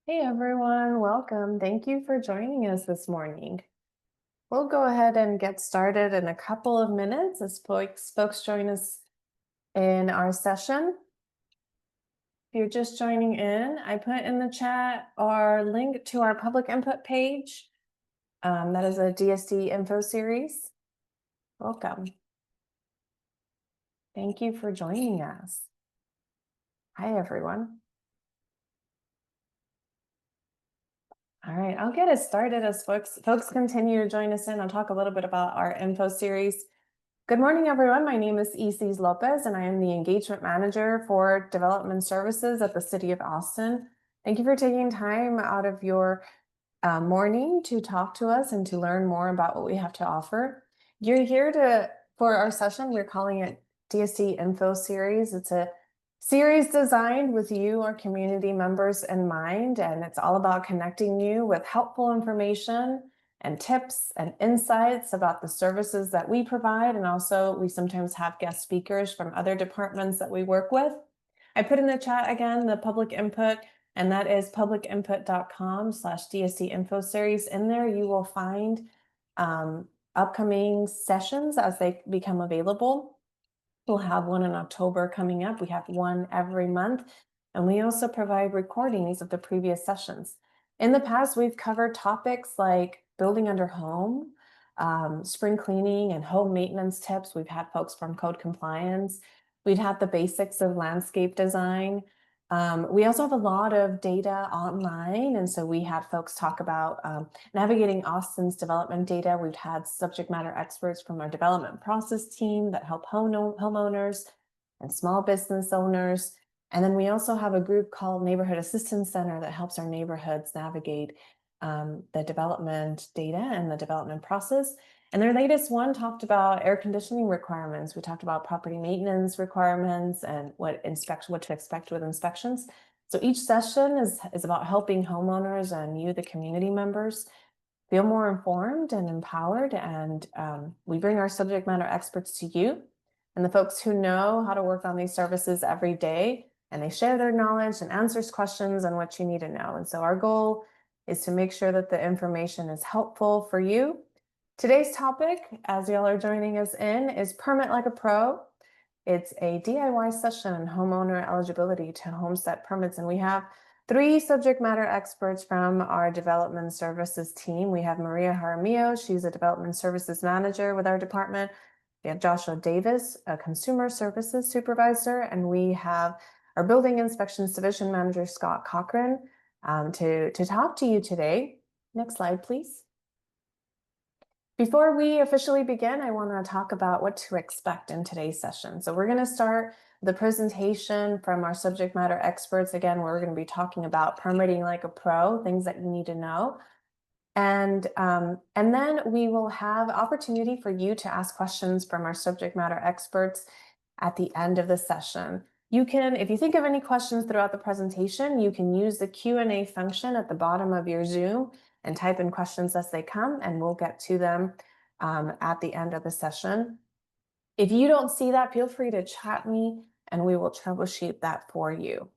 Hey everyone, welcome. Thank you for joining us this morning. We'll go ahead and get started in a couple of minutes as folks join us in our session. If you're just joining in, I put in the chat our link to our public input page. That is a DSD info series. Welcome. Thank you for joining us. Hi everyone. All right, I'll get us started as folks continue to join us in. I'll talk a little bit about our info series. Good morning, everyone. My name is Isis Lopez, and I am the Engagement Manager for Development Services at the City of Austin. Thank you for taking time out of your morning to talk to us and to learn more about what we have to offer. You're here for our session. We're calling it DSD Info Series. It's a series designed with you, our community members, in mind, and it's all about connecting you with helpful information and tips and insights about the services that we provide. And also, we sometimes have guest speakers from other departments that we work with. I put in the chat again the public input, and that is publicinput.com/DSD info series. In there, you will find upcoming sessions as they become available. We'll have one in October coming up. We have one every month. And we also provide recordings of the previous sessions. In the past, we've covered topics like building under home, spring cleaning, and home maintenance tips. We've had folks from code compliance. We've had the basics of landscape design. We also have a lot of data online. And so we had folks talk about navigating Austin's development data. We've had subject matter experts from our development process team that help homeowners and small business owners. And then we also have a group called Neighborhood Assistance Center that helps our neighborhoods navigate the development data and the development process. And their latest one talked about air conditioning requirements. We talked about property maintenance requirements and what to expect with inspections. So each session is about helping homeowners and you, the community members, feel more informed and empowered. And we bring our subject matter experts to you and the folks who know how to work on these services every day. And they share their knowledge and answers questions on what you need to know. And so our goal is to make sure that the information is helpful for you. Today's topic, as y'all are joining us in, is Permit Like a Pro. It's a DIY session on homeowner eligibility to homestead permits. And we have three subject matter experts from our development services team. We have Maria Jaramillo. She's a development services manager with our department. We have Joshua Davis, a consumer services supervisor. And we have our building inspections division manager, Scott Cochran, to talk to you today. Next slide, please. Before we officially begin, I want to talk about what to expect in today's session. So we're going to start the presentation from our subject matter experts. Again, we're going to be talking about permitting like a pro, things that you need to know. And then we will have opportunity for you to ask questions from our subject matter experts at the end of the session. You can, if you think of any questions throughout the presentation, you can use the Q&A function at the bottom of your Zoom and type in questions as they come, and we'll get to them at the end of the session. If you don't see that, feel free to chat me and we will troubleshoot that for you.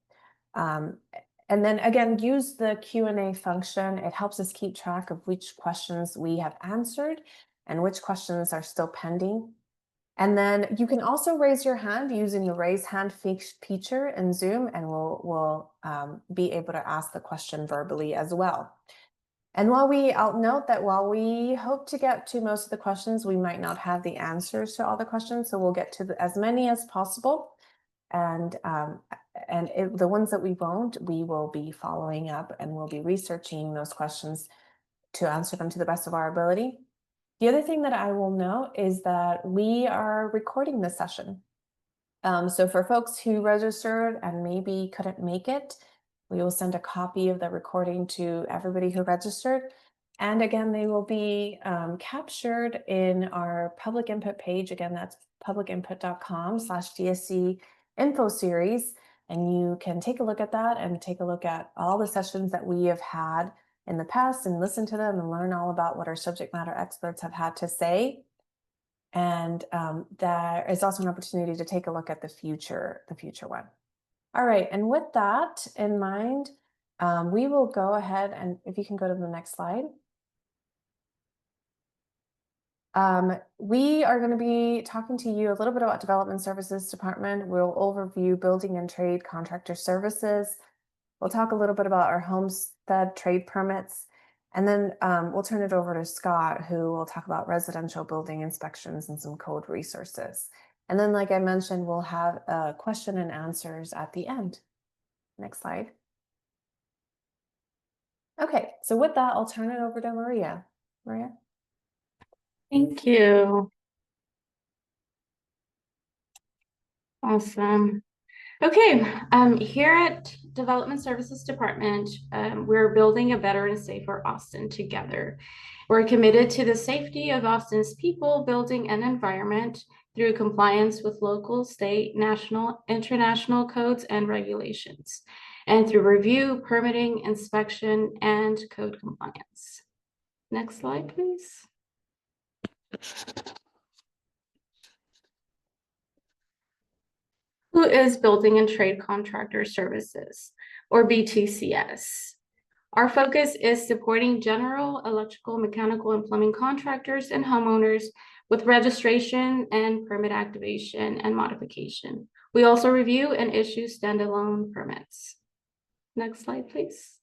And then again, use the Q&A function. It helps us keep track of which questions we have answered and which questions are still pending. And then you can also raise your hand using the raise hand feature in Zoom, and we'll be able to ask the question verbally as well. And I'll note that while we hope to get to most of the questions, we might not have the answers to all the questions. So we'll get to as many as possible. And the ones that we won't, we will be following up and we'll be researching those questions to answer them to the best of our ability. The other thing that I will note is that we are recording this session. So for folks who registered and maybe couldn't make it, we will send a copy of the recording to everybody who registered. And again, they will be captured in our public input page. Again, that's publicinput.com/DSC info series. And you can take a look at that and take a look at all the sessions that we have had in the past and listen to them and learn all about what our subject matter experts have had to say. And there is also an opportunity to take a look at the future one. All right, and with that in mind, We will go ahead and if you can go to the next slide. We are going to be talking to you a little bit about Development Services Department. We'll overview building and trade contractor services. We'll talk a little bit about our homestead trade permits, and then we'll turn it over to Scott, who will talk about residential building inspections and some code resources. And then, like I mentioned, we'll have a question and answers at the end. Next slide. Okay, so with that, I'll turn it over to Maria. Maria? Thank you. Awesome. Okay, here at Development Services Department, we're building a better and safer Austin together. We're committed to the safety of Austin's people, building, and environment through compliance with local, state, national, international codes and regulations, and through review, permitting, inspection, and code compliance. Next slide, please. Who is Building and Trade Contractor Services, or BTCS? Our focus is supporting general electrical, mechanical, and plumbing contractors and homeowners with registration and permit activation and modification. We also review and issue standalone permits. Next slide, please.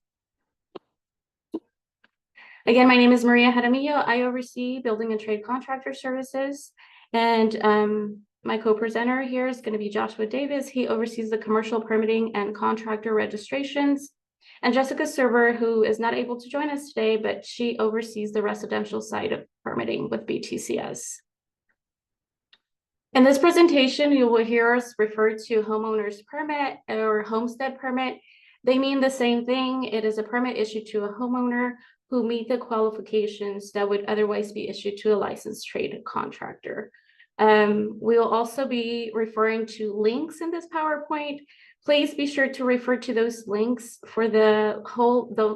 Again, my name is Maria Jaramillo. I oversee Building and Trade Contractor Services, and my co-presenter here is going to be Joshua Davis. He oversees the commercial permitting and contractor registrations. And Jessica Server, who is not able to join us today, but she oversees the residential side of permitting with BTCS. In this presentation, you will hear us refer to homeowner's permit or homestead permit. They mean the same thing. It is a permit issued to a homeowner who meet the qualifications that would otherwise be issued to a licensed trade contractor. We'll also be referring to links in this PowerPoint. Please be sure to refer to those links for the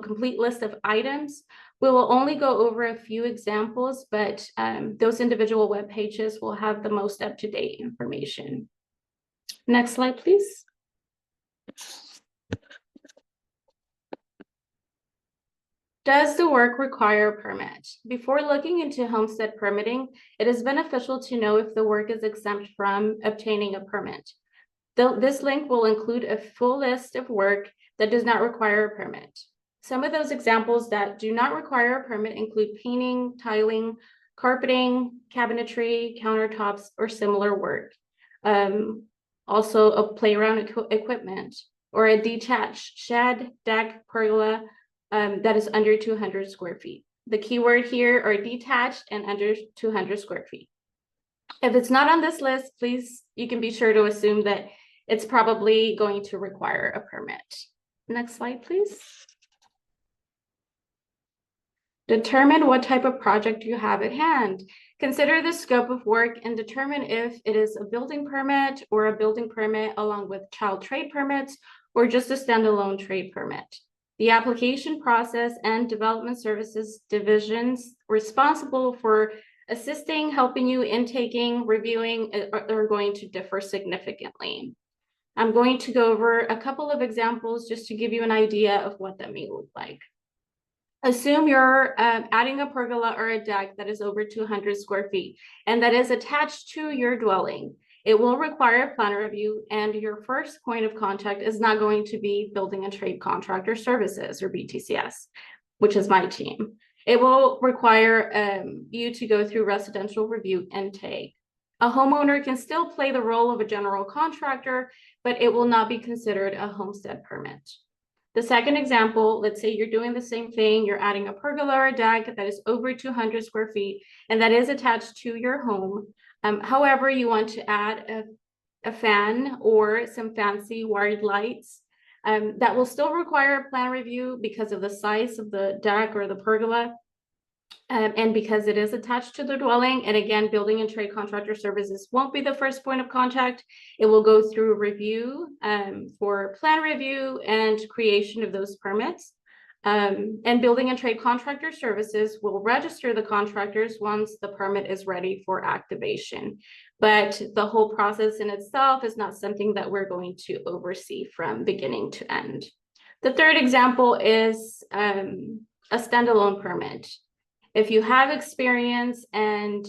complete list of items. We will only go over a few examples, but those individual web pages will have the most up-to-date information. Next slide, please. Does the work require a permit? Before looking into homestead permitting, it is beneficial to know if the work is exempt from obtaining a permit. This link will include a full list of work that does not require a permit. Some of those examples that do not require a permit include painting, tiling, carpeting, cabinetry, countertops, or similar work. Also a playground equipment or a detached shed, deck, pergola, that is under 200 square feet. The keyword here are detached and under 200 square feet. If it's not on this list, please, you can be sure to assume that it's probably going to require a permit. Next slide, please. Determine what type of project you have at hand. Consider the scope of work and determine if it is a building permit or a building permit along with child trade permits or just a standalone trade permit. The application process and development services divisions responsible for assisting, helping you, intaking, reviewing are going to differ significantly. I'm going to go over a couple of examples just to give you an idea of what that may look like. Assume you're adding a pergola or a deck that is over 200 square feet and that is attached to your dwelling. It will require a plan review, and your first point of contact is not going to be Building and Trade Contractor Services, or BTCS, which is my team. It will require you to go through residential review intake. A homeowner can still play the role of a general contractor, but it will not be considered a homestead permit. The second example, let's say you're doing the same thing, you're adding a pergola or a deck that is over 200 square feet and that is attached to your home. However, you want to add a fan or some fancy wired lights. That will still require a plan review because of the size of the deck or the pergola. And because it is attached to the dwelling, and again, Building and Trade Contractor Services won't be the first point of contact. It will go through review for plan review and creation of those permits. And Building and Trade Contractor Services will register the contractors once the permit is ready for activation. But the whole process in itself is not something that we're going to oversee from beginning to end. The third example is a standalone permit. If you have experience and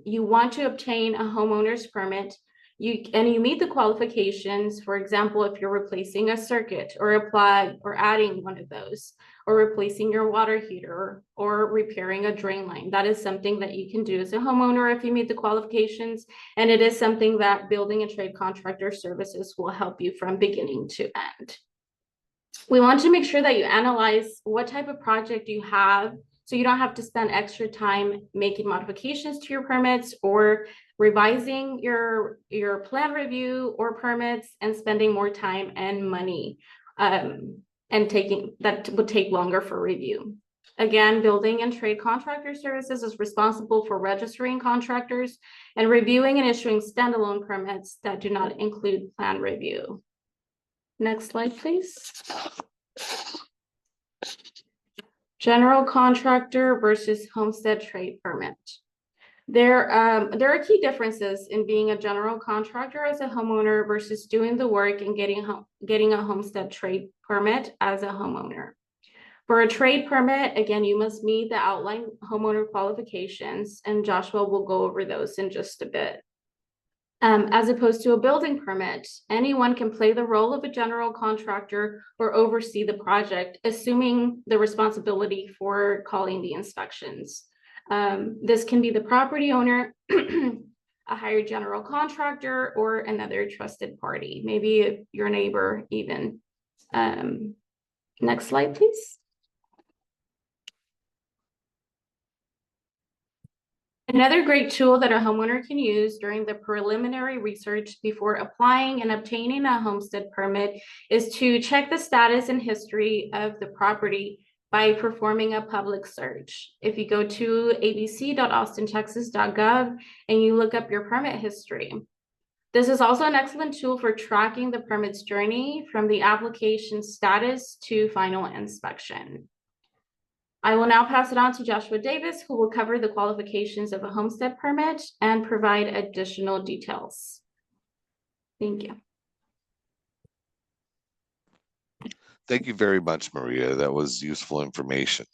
you want to obtain a homeowner's permit, you meet the qualifications. For example, if you're replacing a circuit or a plug or adding one of those, or replacing your water heater or repairing a drain line, that is something that you can do as a homeowner if you meet the qualifications. And it is something that building and trade contractor services will help you from beginning to end. We want to make sure that you analyze what type of project you have, so you don't have to spend extra time making modifications to your permits or revising your plan review or permits and spending more time and money and that would take longer for review. Again, building and trade contractor services is responsible for registering contractors and reviewing and issuing standalone permits that do not include plan review. Next slide, please. General contractor versus homestead trade permit. There are key differences in being a general contractor as a homeowner versus doing the work and getting a homestead trade permit as a homeowner. For a trade permit, again, you must meet the outlined homeowner qualifications, and Joshua will go over those in just a bit. As opposed to a building permit, anyone can play the role of a general contractor or oversee the project, assuming the responsibility for calling the inspections. This can be the property owner, a hired general contractor, or another trusted party, maybe your neighbor even. Next slide, please. Another great tool that a homeowner can use during the preliminary research before applying and obtaining a homestead permit is to check the status and history of the property by performing a public search. If you go to abc.austintexas.gov and you look up your permit history, this is also an excellent tool for tracking the permit's journey from the application status to final inspection. I will now pass it on to Joshua Davis, who will cover the qualifications of a homestead permit and provide additional details. Thank you. Thank you very much, Maria. That was useful information.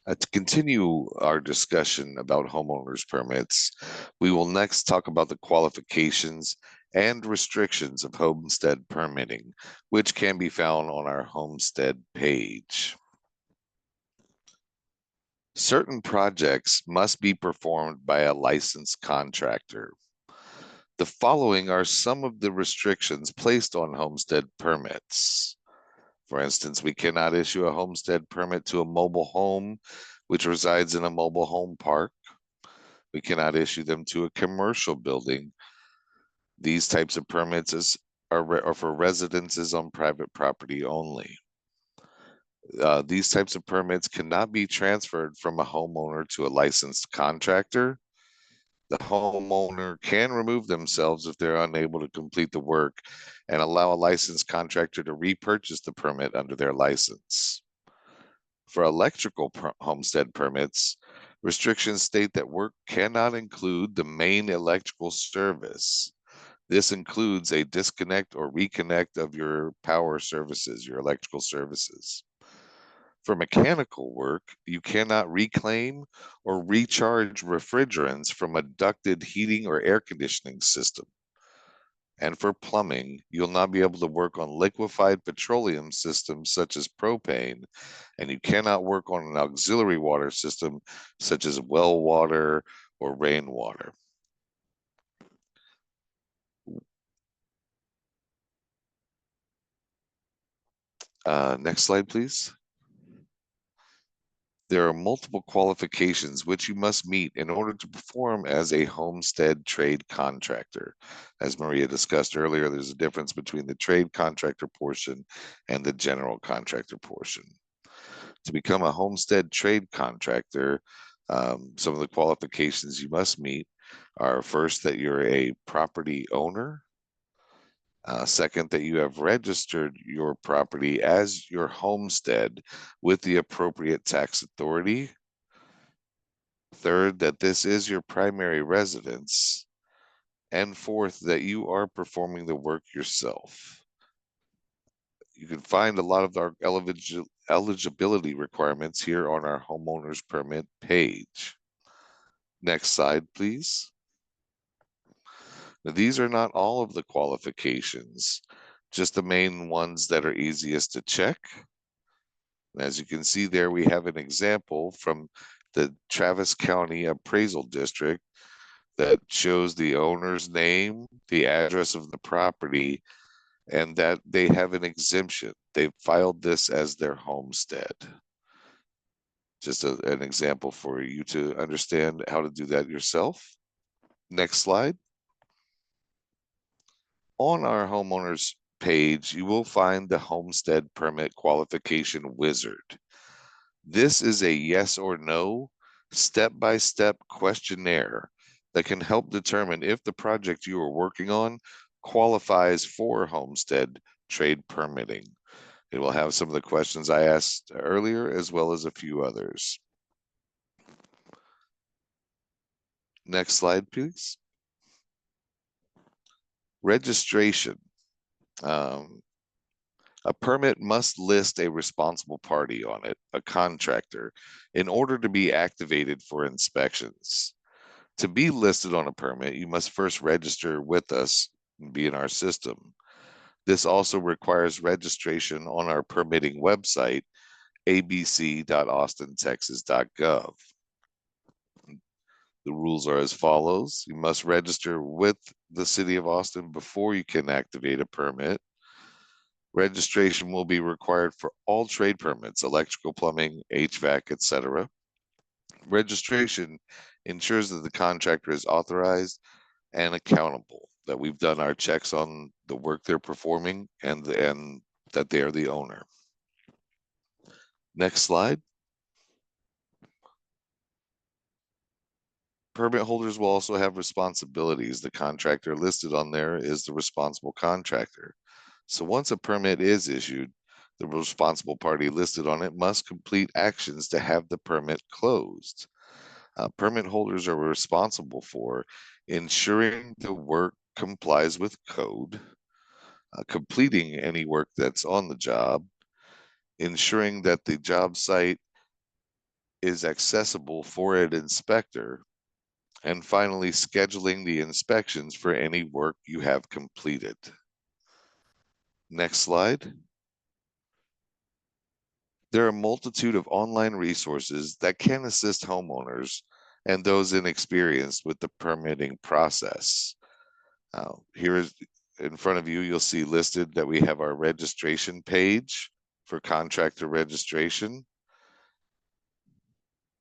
To continue our discussion about homeowners permits, we will next talk about the qualifications and restrictions of homestead permitting, which can be found on our homestead page. Certain projects must be performed by a licensed contractor. The following are some of the restrictions placed on homestead permits. For instance, we cannot issue a homestead permit to a mobile home which resides in a mobile home park. We cannot issue them to a commercial building. These types of permits are for residences on private property only. These types of permits cannot be transferred from a homeowner to a licensed contractor. The homeowner can remove themselves if they're unable to complete the work and allow a licensed contractor to repurchase the permit under their license. For electrical homestead permits, restrictions state that work cannot include the main electrical service. This includes a disconnect or reconnect of your power services, your electrical services. For mechanical work, you cannot reclaim or recharge refrigerants from a ducted heating or air conditioning system. And for plumbing, you'll not be able to work on liquefied petroleum systems such as propane, and you cannot work on an auxiliary water system such as well water or rainwater. Next slide, please. There are multiple qualifications which you must meet in order to perform as a homestead trade contractor. As Maria discussed earlier, there's a difference between the trade contractor portion and the general contractor portion. To become a homestead trade contractor, some of the qualifications you must meet are first, that you're a property owner. Second, that you have registered your property as your homestead with the appropriate tax authority. Third, that this is your primary residence. And fourth, that you are performing the work yourself. You can find a lot of our eligibility requirements here on our homeowner's permit page. Next slide, please. Now, these are not all of the qualifications, just the main ones that are easiest to check. As you can see there, we have an example from the Travis County Appraisal District that shows the owner's name, the address of the property, and that they have an exemption. They've filed this as their homestead. Just an example for you to understand how to do that yourself. Next slide. On our homeowners page, you will find the homestead permit qualification wizard. This is a yes or no step-by-step questionnaire that can help determine if the project you are working on qualifies for homestead trade permitting. It will have some of the questions I asked earlier, as well as a few others. Next slide, please. Registration. A permit must list a responsible party on it, a contractor, in order to be activated for inspections. To be listed on a permit, you must first register with us and be in our system. This also requires registration on our permitting website, abc.austintexas.gov. The rules are as follows. You must register with the City of Austin before you can activate a permit. Registration will be required for all trade permits, electrical, plumbing, HVAC, etc. Registration ensures that the contractor is authorized and accountable, that we've done our checks on the work they're performing and that they are the owner. Next slide. Permit holders will also have responsibilities. The contractor listed on there is the responsible contractor. So once a permit is issued, the responsible party listed on it must complete actions to have the permit closed. Permit holders are responsible for ensuring the work complies with code, completing any work that's on the job, ensuring that the job site is accessible for an inspector, and finally scheduling the inspections for any work you have completed. Next slide. There are a multitude of online resources that can assist homeowners and those inexperienced with the permitting process. Here is in front of you, you'll see listed that we have our registration page for contractor registration,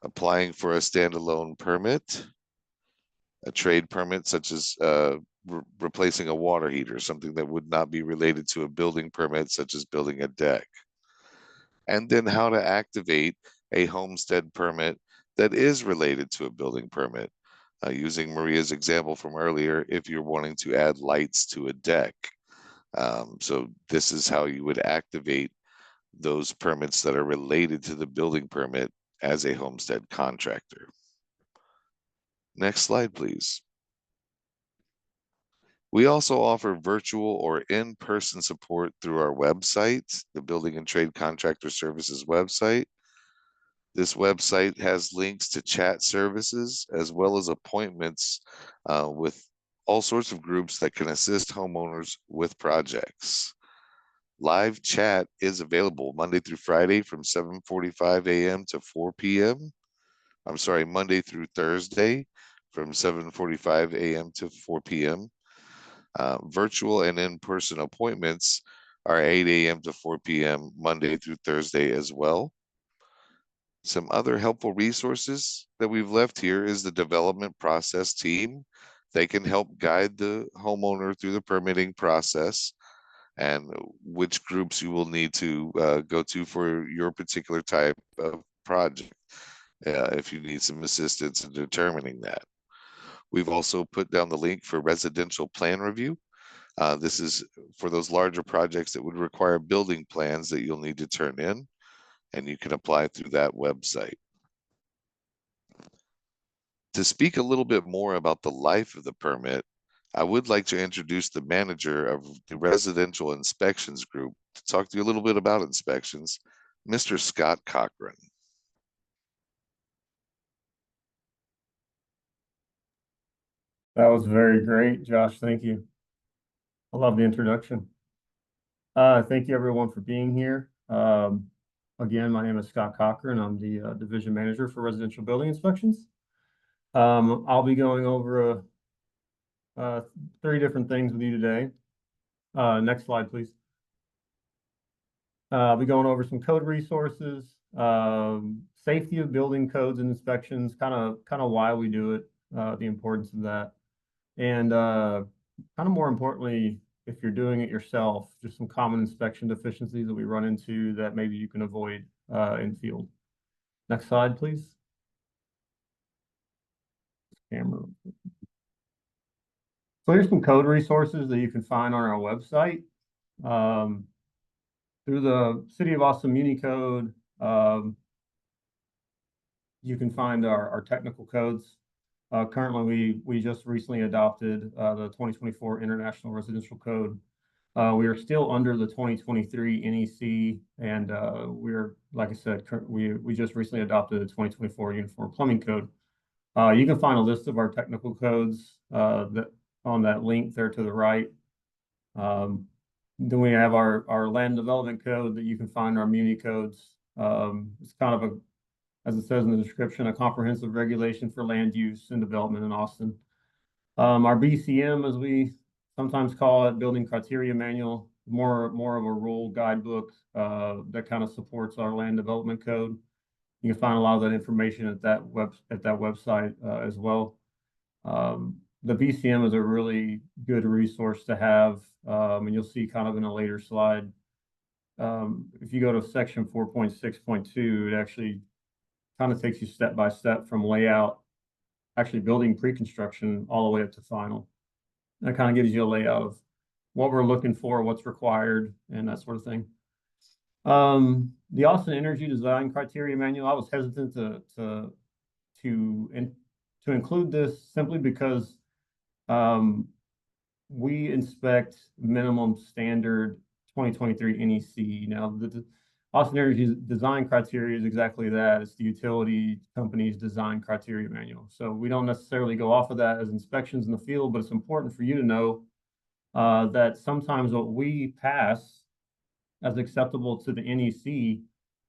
applying for a standalone permit, a trade permit such as replacing a water heater, something that would not be related to a building permit such as building a deck, and then how to activate a homestead permit that is related to a building permit. Using Maria's example from earlier, if you're wanting to add lights to a deck. So this is how you would activate those permits that are related to the building permit as a homestead contractor. Next slide, please. We also offer virtual or in-person support through our website, the Building and Trade Contractor Services website. This website has links to chat services as well as appointments with all sorts of groups that can assist homeowners with projects. Live chat is available Monday through Friday from 7:45 a.m. to 4 p.m. I'm sorry, Monday through Thursday from 7:45 a.m. to 4 p.m. Virtual and in-person appointments are 8 a.m. to 4 p.m. Monday through Thursday as well. Some other helpful resources that we've left here is the development process team. They can help guide the homeowner through the permitting process and which groups you will need to go to for your particular type of project if you need some assistance in determining that. We've also put down the link for residential plan review. This is for those larger projects that would require building plans that you'll need to turn in, and you can apply through that website. To speak a little bit more about the life of the permit, I would like to introduce the manager of the residential inspections group to talk to you a little bit about inspections, Mr. Scott Cochran. That was very great, Josh. Thank you. I love the introduction. Thank you everyone for being here. Again, my name is Scott Cochran. I'm the division manager for residential building inspections. I'll be going over 3 different things with you today. Next slide, please. I'll be going over some code resources, safety of building codes and inspections, kind of why we do it, the importance of that, and kind of more importantly, if you're doing it yourself, just some common inspection deficiencies that we run into that maybe you can avoid in field. Next slide, please. Camera. So here's some code resources that you can find on our website. Through the City of Austin Muni Code, you can find our technical codes. Currently, we just recently adopted the 2024 International Residential Code. We are still under the 2023 NEC, and we're, like I said, we just recently adopted the 2024 Uniform Plumbing Code. You can find a list of our technical codes that on that link there to the right. Then we have our land development code that you can find our muni codes. It's kind of a, as it says in the description, a comprehensive regulation for land use and development in Austin. Our BCM, as we sometimes call it, building criteria manual, more of a rule guidebook that kind of supports our land development code. You can find a lot of that information at that website as well. The BCM is a really good resource to have, and you'll see kind of in a later slide. If you go to section 4.6.2, it actually kind of takes you step by step from layout, actually building pre-construction all the way up to final. That kind of gives you a layout of what we're looking for, what's required, and that sort of thing. The Austin Energy Design Criteria Manual, I was hesitant to include this simply because we inspect minimum standard 2023 NEC. Now, the Austin Energy Design Criteria is exactly that. It's the utility company's design criteria manual. So we don't necessarily go off of that as inspections in the field, but it's important for you to know that sometimes what we pass as acceptable to the NEC,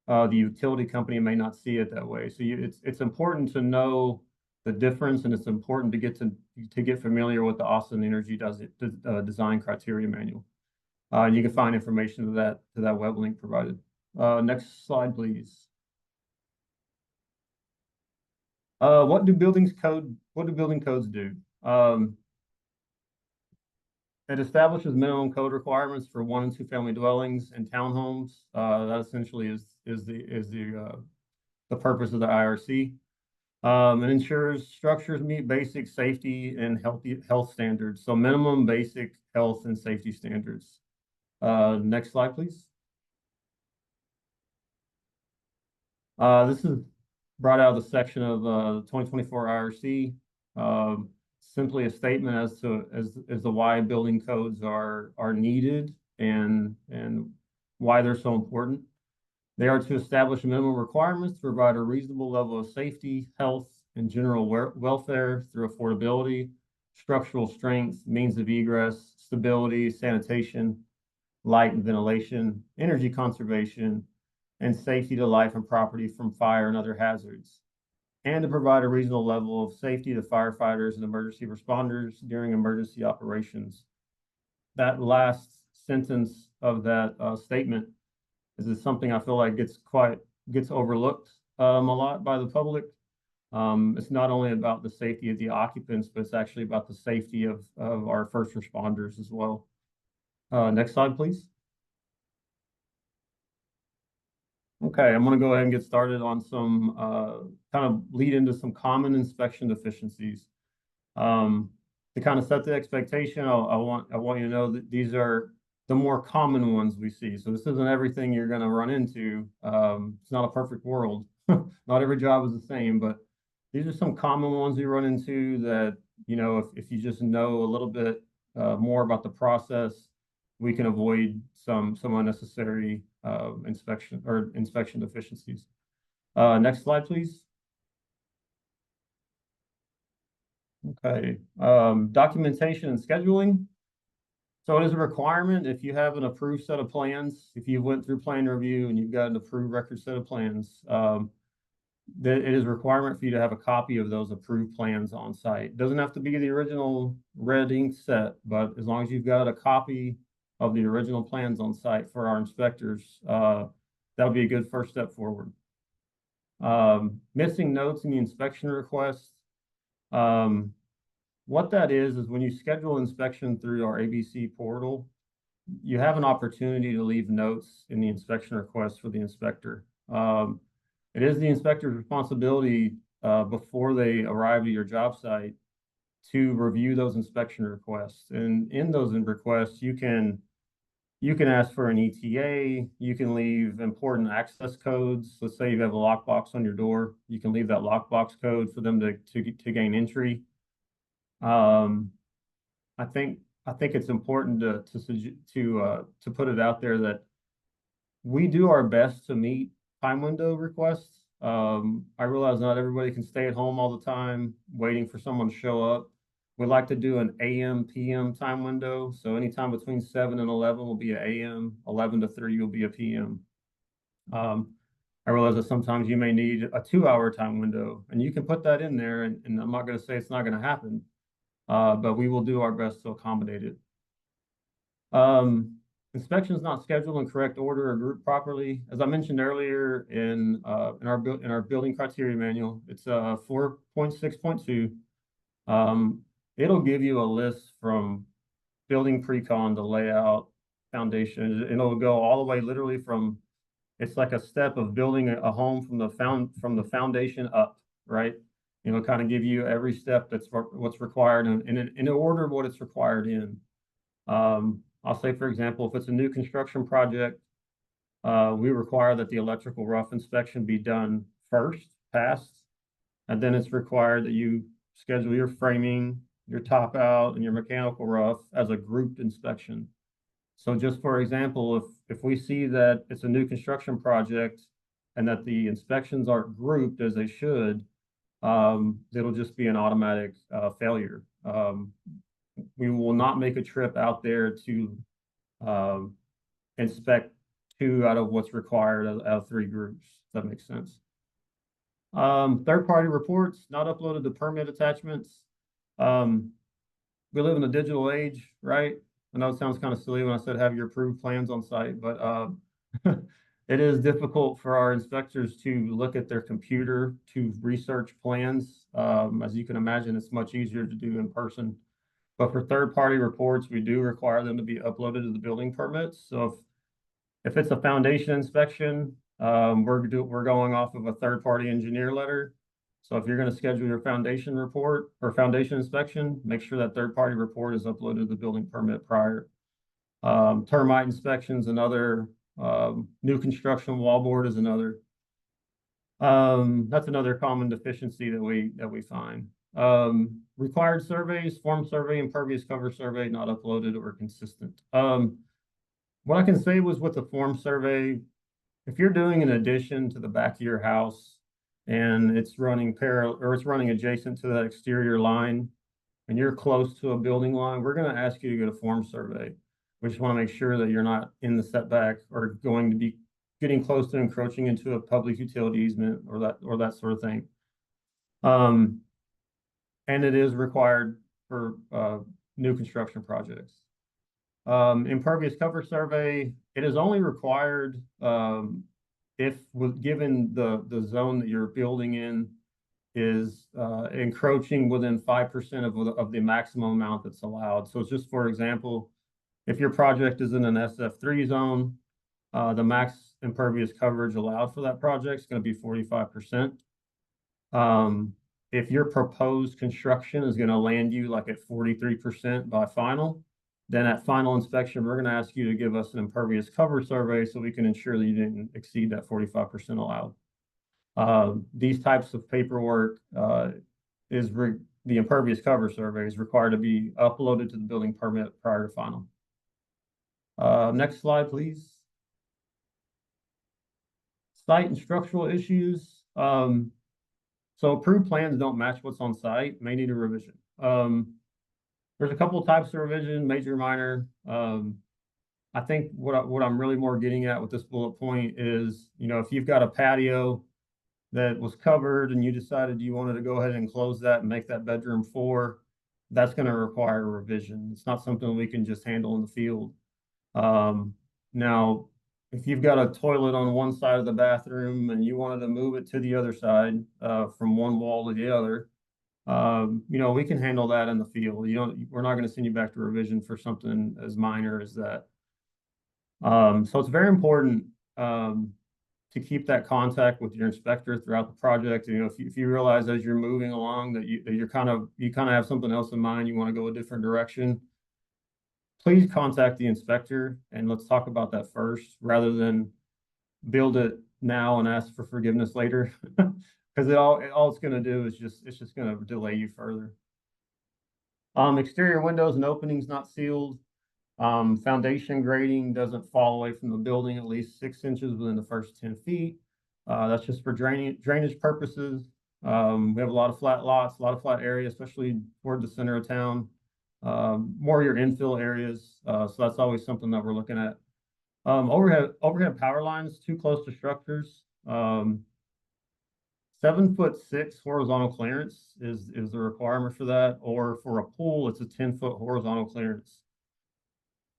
the utility company may not see it that way. So it's important to know the difference, and it's important to get familiar with the Austin Energy Design Criteria Manual. You can find information to that web link provided. Next slide, please. What do building codes do? It establishes minimum code requirements for 1- and 2-family dwellings and townhomes. That essentially is the purpose of the IRC. It ensures structures meet basic safety and health standards. So minimum basic health and safety standards. Next slide, please. This is brought out of the section of 2024 IRC. Simply a statement as to why building codes are needed and why they're so important. They are to establish minimum requirements to provide a reasonable level of safety, health, and general welfare through affordability, structural strength, means of egress, stability, sanitation, light and ventilation, energy conservation, and safety to life and property from fire and other hazards, and to provide a reasonable level of safety to firefighters and emergency responders during emergency operations. That last sentence of that statement is something I feel like gets overlooked a lot by the public. It's not only about the safety of the occupants, but it's actually about the safety of our first responders as well. Next slide, please. Okay, I'm going to go ahead and get started on some kind of lead into some common inspection deficiencies. To kind of set the expectation, I want you to know that these are the more common ones we see. So this isn't everything you're going to run into. It's not a perfect world. Not every job is the same, but These are some common ones we run into that, you know, if you just know a little bit more about the process, we can avoid some unnecessary inspection deficiencies. Next slide, please. Okay, documentation and scheduling. So it is a requirement if you have an approved set of plans, if you went through plan review and you've got an approved record set of plans, that it is a requirement for you to have a copy of those approved plans on site. It doesn't have to be the original red ink set, but as long as you've got a copy of the original plans on site for our inspectors, that'll be a good first step forward. Missing notes in the inspection request. What that is when you schedule inspection through our ABC portal, you have an opportunity to leave notes in the inspection request for the inspector. It is the inspector's responsibility before they arrive at your job site to review those inspection requests. And in those requests, you can ask for an ETA, you can leave important access codes. Let's say you have a lockbox on your door, you can leave that lockbox code for them to gain entry. I think it's important to put it out there that we do our best to meet time window requests. I realize not everybody can stay at home all the time waiting for someone to show up. We like to do an AM, PM time window. So anytime between 7 and 11 will be an AM, 11 to 3 will be a PM. I realize that sometimes you may need a 2-hour time window, and you can put that in there, and I'm not going to say it's not going to happen, but we will do our best to accommodate it. Inspections not scheduled in correct order or grouped properly. As I mentioned earlier in our building criteria manual, it's 4.6.2. It'll give you a list from building pre-con to layout, foundation, and it'll go all the way literally from, it's like a step of building a home from the foundation up, right? It'll kind of give you every step that's what's required and in order of what it's required in. I'll say, for example, if it's a new construction project, we require that the electrical rough inspection be done first, passed, and then it's required that you schedule your framing, your top out, and your mechanical rough as a grouped inspection. So just for example, if we see that it's a new construction project and that the inspections aren't grouped as they should, it'll just be an automatic failure. We will not make a trip out there to inspect 2 out of what's required out of 3 groups, if that makes sense. Third-party reports, not uploaded to permit attachments. We live in a digital age, right? I know it sounds kind of silly when I said have your approved plans on site, but it is difficult for our inspectors to look at their computer to research plans. As you can imagine, it's much easier to do in person. But for third-party reports, we do require them to be uploaded to the building permits. So if it's a foundation inspection, we're going off of a third-party engineer letter. So if you're going to schedule your foundation report or foundation inspection, make sure that third-party report is uploaded to the building permit prior. Termite inspections, another. New construction wallboard is another. That's another common deficiency that we find. Required surveys, form survey, impervious cover survey, not uploaded or consistent. What I can say was with the form survey, if you're doing an addition to the back of your house and it's running parallel or it's running adjacent to that exterior line and you're close to a building line, we're going to ask you to get a form survey. We just want to make sure that you're not in the setback or going to be getting close to encroaching into a public utility easement or that sort of thing. And it is required for new construction projects. Impervious cover survey, it is only required if given the zone that you're building in is encroaching within 5% of the maximum amount that's allowed. So it's just, for example, if your project is in an SF3 zone, the max impervious coverage allowed for that project is going to be 45%. If your proposed construction is going to land you like at 43% by final, then at final inspection, we're going to ask you to give us an impervious cover survey so we can ensure that you didn't exceed that 45% allowed. These types of paperwork the impervious cover survey is required to be uploaded to the building permit prior to final. Next slide, please. Site and structural issues. So approved plans don't match what's on site, may need a revision. There's a couple of types of revision, major, minor. I think what I'm really more getting at with this bullet point is, if you've got a patio that was covered and you decided you wanted to go ahead and close that and make that bedroom 4, that's going to require a revision. It's not something we can just handle in the field. Now, if you've got a toilet on one side of the bathroom and you wanted to move it to the other side, from one wall to the other, we can handle that in the field. We're not going to send you back to revision for something as minor as that. So it's very important to keep that contact with your inspector throughout the project. If you realize as you're moving along that you kind of have something else in mind, you want to go a different direction, please contact the inspector and let's talk about that first, rather than build it now and ask for forgiveness later. Because all it's going to do is it's just going to delay you further. Exterior windows and openings not sealed. Foundation grading doesn't fall away from the building at least 6 inches within the first 10 feet. That's just for drainage purposes. We have a lot of flat lots, a lot of flat areas, especially toward the center of town. More your infill areas. So that's always something that we're looking at. Overhead power lines too close to structures. 7'6" horizontal clearance is the requirement for that, or for a pool, it's a 10-foot horizontal clearance.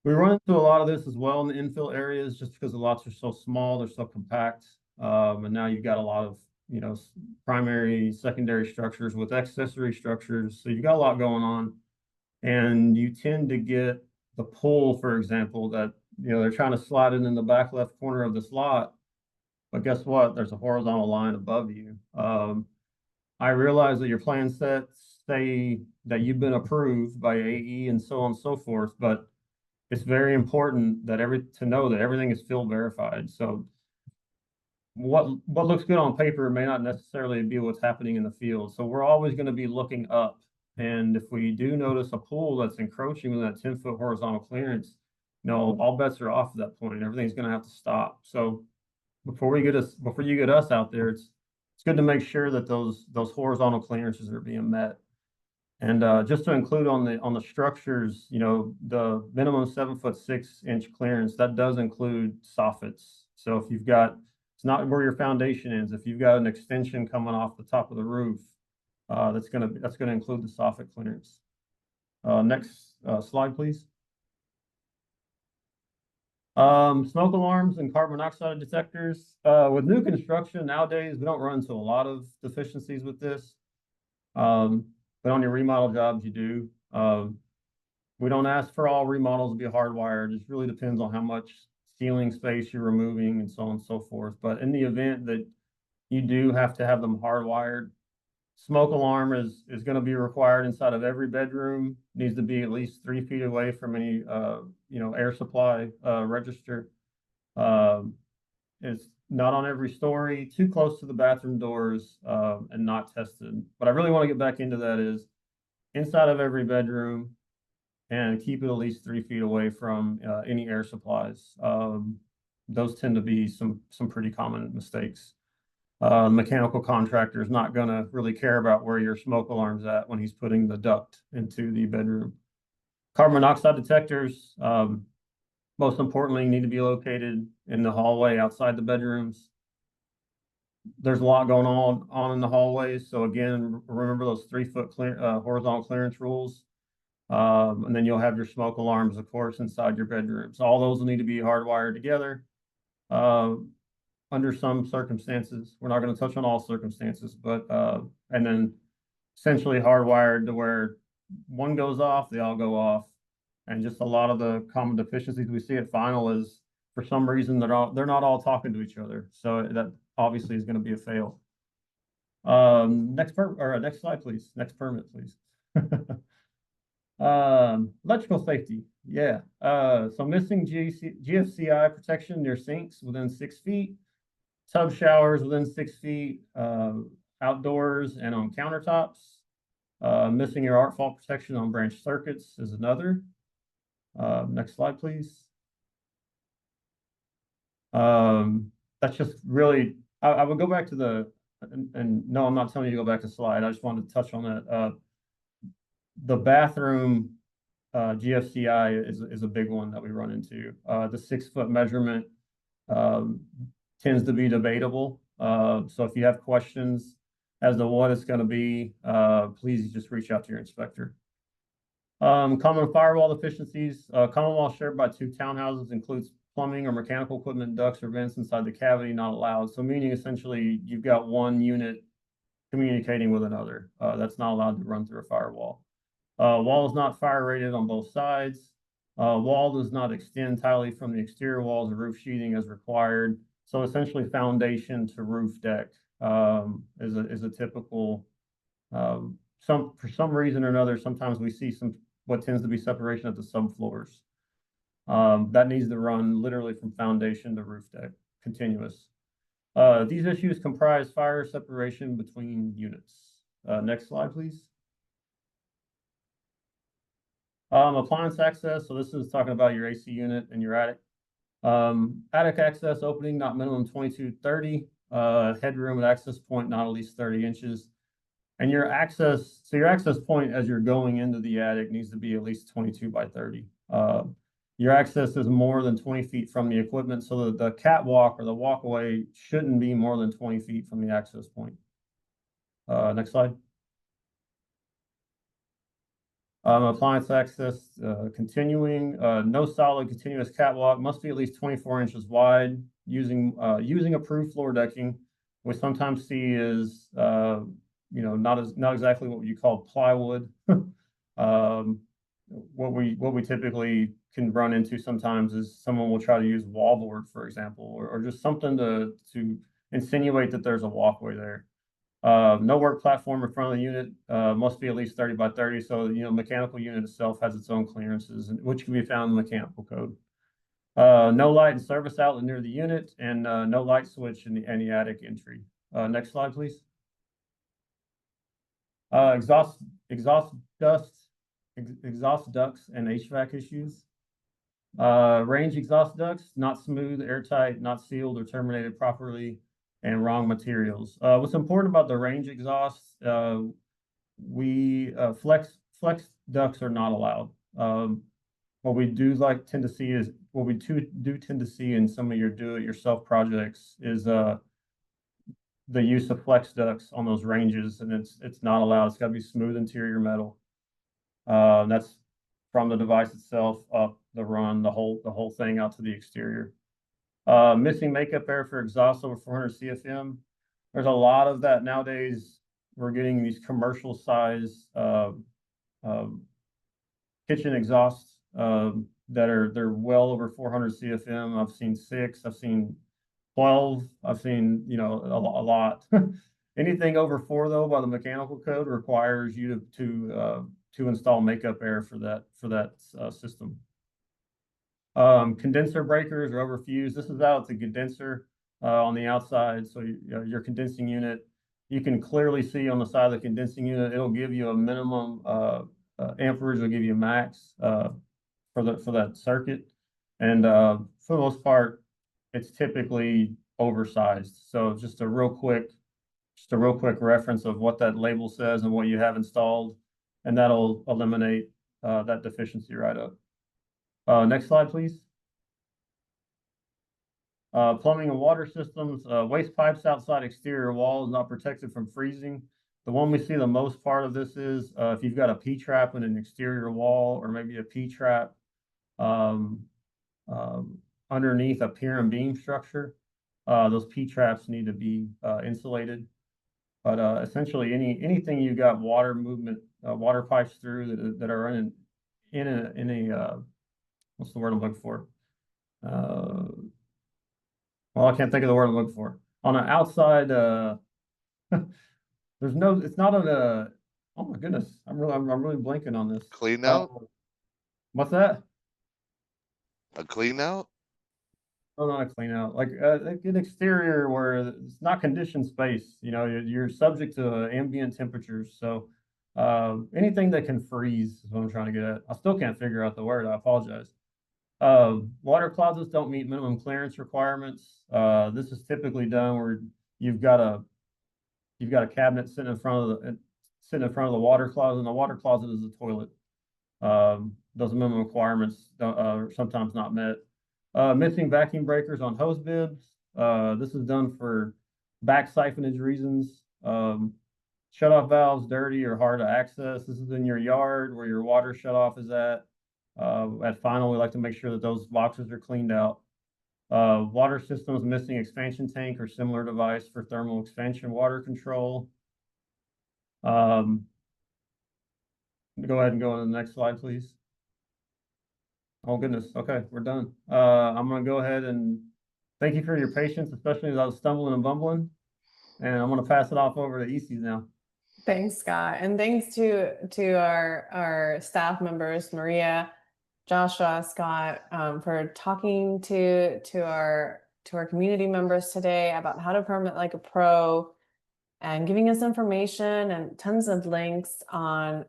We run into a lot of this as well in the infill areas, just because the lots are so small, they're so compact, and now you've got a lot of primary, secondary structures with accessory structures, so you've got a lot going on, and you tend to get the pool, for example, that they're trying to slide it in the back left corner of this lot. But guess what? There's a horizontal line above you. I realize that your plan sets say that you've been approved by AE and so on and so forth, but it's very important that to know that everything is field verified. So what looks good on paper may not necessarily be what's happening in the field. So we're always going to be looking up. And if we do notice a pool that's encroaching with that 10-foot horizontal clearance, all bets are off at that point. Everything's going to have to stop. So before you get us out there, it's good to make sure that those horizontal clearances are being met. And just to include on the structures, the minimum 7'6" clearance, that does include soffits. So if it's not where your foundation is. If you've got an extension coming off the top of the roof, that's gonna include the soffit clearance. Next slide, please. Smoke alarms and carbon monoxide detectors. With new construction nowadays, we don't run into a lot of deficiencies with this. But on your remodel jobs, you do. We don't ask for all remodels to be hardwired. It just really depends on how much ceiling space you're removing and so on and so forth. But in the event that you do have to have them hardwired, smoke alarm is going to be required inside of every bedroom. Needs to be at least 3 feet away from any air supply register. It's not on every story, too close to the bathroom doors, and not tested. But I really want to get back into that is inside of every bedroom, and keep it at least 3 feet away from any air supplies. Those tend to be some pretty common mistakes. Mechanical contractor is not going to really care about where your smoke alarm's at when he's putting the duct into the bedroom. Carbon monoxide detectors, most importantly, need to be located in the hallway outside the bedrooms. There's a lot going on in the hallways. So again, remember those 3-foot horizontal clearance rules. And then you'll have your smoke alarms, of course, inside your bedrooms. All those will need to be hardwired together. Under some circumstances, we're not going to touch on all circumstances, but and then essentially hardwired to where one goes off, they all go off. And just a lot of the common deficiencies we see at final is, for some reason, they're not all talking to each other. So that obviously is going to be a fail. Next slide, please. Next permit, please. Electrical safety. Yeah. So missing GFCI protection near sinks within 6 feet. Tub showers within 6 feet, outdoors and on countertops. Missing your arc fault protection on branch circuits is another. Next slide, please. That's just really, I would go back to the, and no, I'm not telling you to go back to slide. I just wanted to touch on that. The bathroom GFCI is a big one that we run into. The 6-foot measurement tends to be debatable. So if you have questions as to what it's going to be, please just reach out to your inspector. Common firewall deficiencies. Common wall shared by 2 townhouses includes plumbing or mechanical equipment, ducts or vents inside the cavity not allowed. So meaning essentially you've got one unit communicating with another. That's not allowed to run through a firewall. Wall is not fire rated on both sides. Wall does not extend entirely from the exterior walls or roof sheathing as required. So essentially foundation to roof deck is a typical, for some reason or another, sometimes we see what tends to be separation at the subfloors. That needs to run literally from foundation to roof deck, continuous. These issues comprise fire separation between units. Next slide, please. Appliance access. So this is talking about your AC unit and your attic. Attic access opening, not minimum 22-30. Headroom at access point, not at least 30 inches. And your access point as you're going into the attic needs to be at least 22 by 30. Your access is more than 20 feet from the equipment, so the catwalk or the walkway shouldn't be more than 20 feet from the access point. Next slide. Appliance access, continuing, no solid continuous catwalk, must be at least 24 inches wide, using approved floor decking. We sometimes see is, not exactly what you call plywood. What we typically can run into sometimes is someone will try to use wallboard, for example, or just something to insinuate that there's a walkway there. No work platform in front of the unit, must be at least 30 by 30. So, mechanical unit itself has its own clearances, which can be found in the mechanical code. No light and service outlet near the unit, and no light switch in the attic entry. Next slide, please. Exhaust ducts and HVAC issues. Range exhaust ducts, not smooth, airtight, not sealed or terminated properly, and wrong materials. What's important about the range exhaust, flex ducts are not allowed. What we do tend to see in some of your do-it-yourself projects is the use of flex ducts on those ranges, and it's not allowed. It's got to be smooth interior metal. That's from the device itself up the run, the whole thing out to the exterior. Missing makeup air for exhaust over 400 CFM. There's a lot of that nowadays. We're getting these commercial size kitchen exhausts they're well over 400 CFM. I've seen 6, I've seen 12, I've seen a lot. Anything over 4 though by the mechanical code requires you to install makeup air for that system. Condenser breakers are overfused. This is out the condenser on the outside. So your condensing unit, you can clearly see on the side of the condensing unit, it'll give you a minimum amperage, will give you max for that circuit. And for the most part, it's typically oversized. So just a real quick reference of what that label says and what you have installed, and that'll eliminate that deficiency right up. Next slide, please. Plumbing and water systems, waste pipes outside exterior wall is not protected from freezing. The one we see the most part of this is if you've got a P-trap in an exterior wall, or maybe a P-trap underneath a pier and beam structure. Those P-traps need to be insulated. But essentially, anything you've got water movement, water pipes through that are in a what's the word I'm looking for? Well, I can't think of the word I'm looking for. On an outside, it's not on a. Oh my goodness, I'm really blanking on this. Clean out? What's that? A clean out? Oh, not a clean out, like an exterior where it's not conditioned space, you know, you're subject to ambient temperatures. So anything that can freeze is what I'm trying to get at. I still can't figure out the word. I apologize. Water closets don't meet minimum clearance requirements. This is typically done where you've got a cabinet sitting in front of the water closet, and the water closet is the toilet. Those minimum requirements are sometimes not met. Missing vacuum breakers on hose bibs. This is done for back siphonage reasons. Shut-off valves dirty or hard to access. This is in your yard where your water shut-off is at. At final, we like to make sure that those boxes are cleaned out. Water systems missing expansion tank or similar device for thermal expansion water control. Go ahead and go on the next slide, please. Oh, goodness. Okay, we're done. I'm going to go ahead and thank you for your patience, especially as I was stumbling and bumbling. And I'm going to pass it off over to ECs now. Thanks, Scott. And thanks to our staff members, Maria, Joshua, Scott, for talking to our community members today about how to permit like a pro and giving us information and tons of links on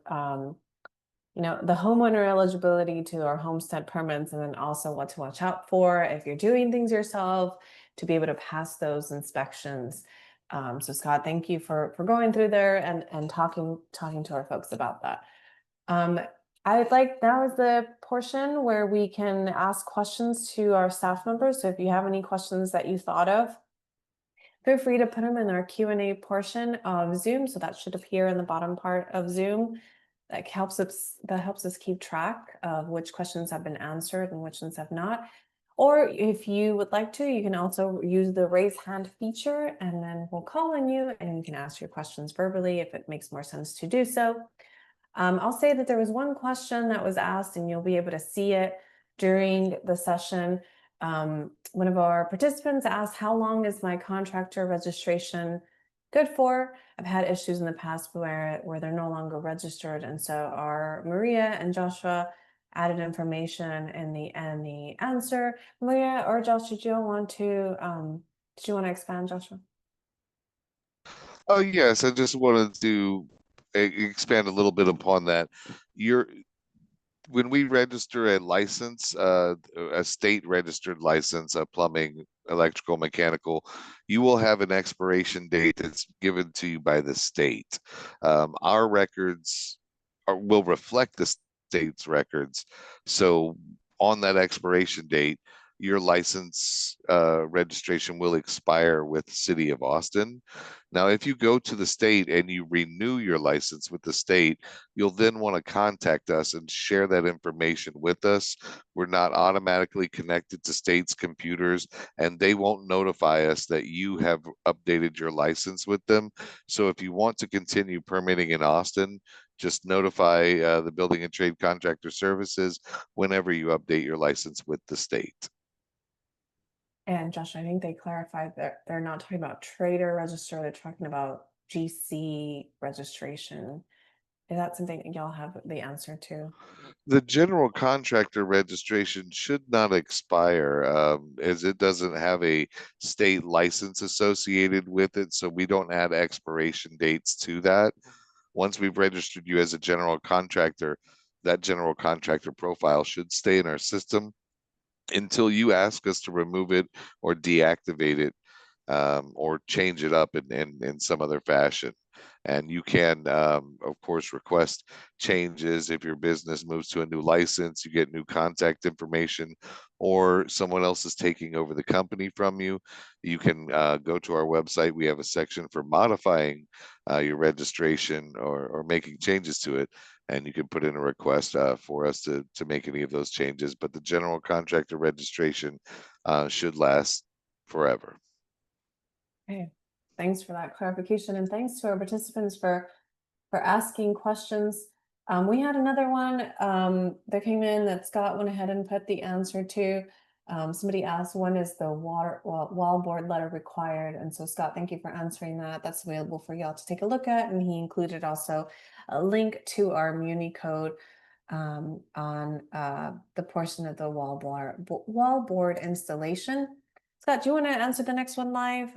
the homeowner eligibility to our homestead permits, and then also what to watch out for if you're doing things yourself to be able to pass those inspections. So Scott, thank you for going through there and talking to our folks about that. Now is the portion where we can ask questions to our staff members. So if you have any questions that you thought of, feel free to put them in our Q&A portion of Zoom. So that should appear in the bottom part of Zoom. That helps us keep track of which questions have been answered and which ones have not. Or if you would like to, you can also use the raise hand feature, and then we'll call on you and you can ask your questions verbally if it makes more sense to do so. I'll say that there was one question that was asked, and you'll be able to see it during the session. One of our participants asked, how long is my contractor registration good for? I've had issues in the past where they're no longer registered. And so our Maria and Joshua added information in the answer. Maria or Josh, did you want to expand, Joshua? Oh, yes, I just wanted to expand a little bit upon that. When we register a license, a state registered license, a plumbing, electrical, mechanical, you will have an expiration date that's given to you by the state. Our records will reflect the state's records. So on that expiration date, your license registration will expire with the city of Austin. Now, if you go to the state and you renew your license with the state, you'll then want to contact us and share that information with us. We're not automatically connected to state's computers, and they won't notify us that you have updated your license with them. So if you want to continue permitting in Austin, just notify the Building and Trade Contractor Services whenever you update your license with the state. And Josh, I think they clarified that they're not talking about trader register, they're talking about GC registration. Is that something that y'all have the answer to? The general contractor registration should not expire, as it doesn't have a state license associated with it, so we don't add expiration dates to that. Once we've registered you as a general contractor, that general contractor profile should stay in our system until you ask us to remove it or deactivate it, or change it up in some other fashion. And you can, of course, request changes if your business moves to a new license, you get new contact information, or someone else is taking over the company from you. You can go to our website. We have a section for modifying your registration or making changes to it. And you can put in a request for us to make any of those changes. But the general contractor registration should last forever. Okay, thanks for that clarification, and thanks to our participants for asking questions. We had another one that came in that Scott went ahead and put the answer to. Somebody asked, when is the wall board letter required? And so Scott, thank you for answering that. That's available for y'all to take a look at. And he included also a link to our Muni code on the portion of the wall board installation. Scott, do you want to answer the next one live?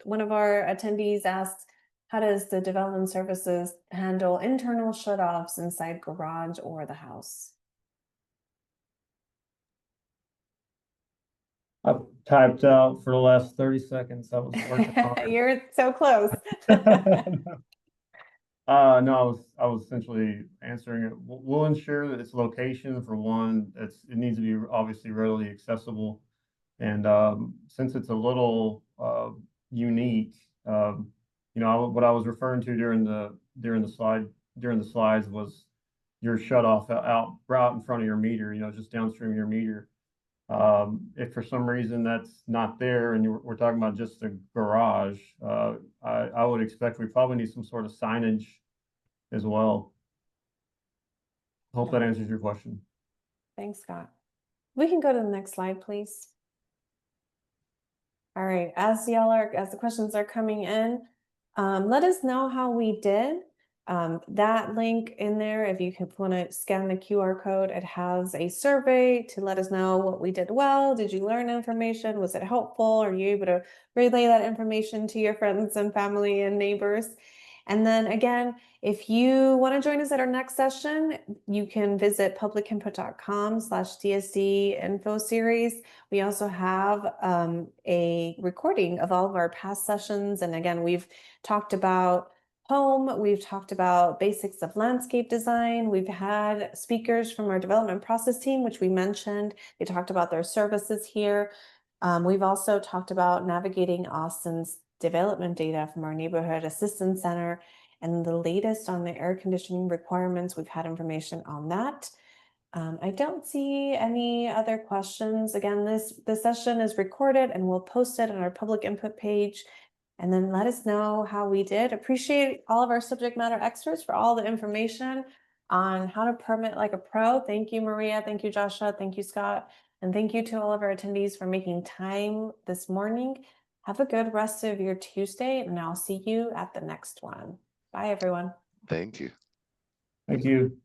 One of our attendees asked, how does the development services handle internal shut-offs inside garage or the house? I've typed out for the last 30 seconds. I was working hard. You're so close. No, I was essentially answering it. We'll ensure that its location, for one, it needs to be obviously readily accessible. And since it's a little unique, what I was referring to during the slides was your shut off out in front of your meter, just downstream of your meter. If for some reason that's not there and we're talking about just a garage, I would expect we probably need some sort of signage as well. Hope that answers your question. Thanks, Scott. We can go to the next slide, please. All right, as the questions are coming in, let us know how we did. That link in there, if you want to scan the QR code, it has a survey to let us know what we did well. Did you learn information? Was it helpful? Are you able to relay that information to your friends and family and neighbors? And then again, if you want to join us at our next session, you can visit publicinput.com/DSD info series. We also have a recording of all of our past sessions. And again, we've talked about home, we've talked about basics of landscape design. We've had speakers from our development process team, which we mentioned. They talked about their services here. We've also talked about navigating Austin's development data from our neighborhood assistance center and the latest on the air conditioning requirements. We've had information on that. I don't see any other questions. Again, this session is recorded and we'll post it on our public input page. And then let us know how we did. Appreciate all of our subject matter experts for all the information on how to permit like a pro. Thank you, Maria. Thank you, Joshua. Thank you, Scott. And thank you to all of our attendees for making time this morning. Have a good rest of your Tuesday, and I'll see you at the next one. Bye, everyone. Thank you. Thank you.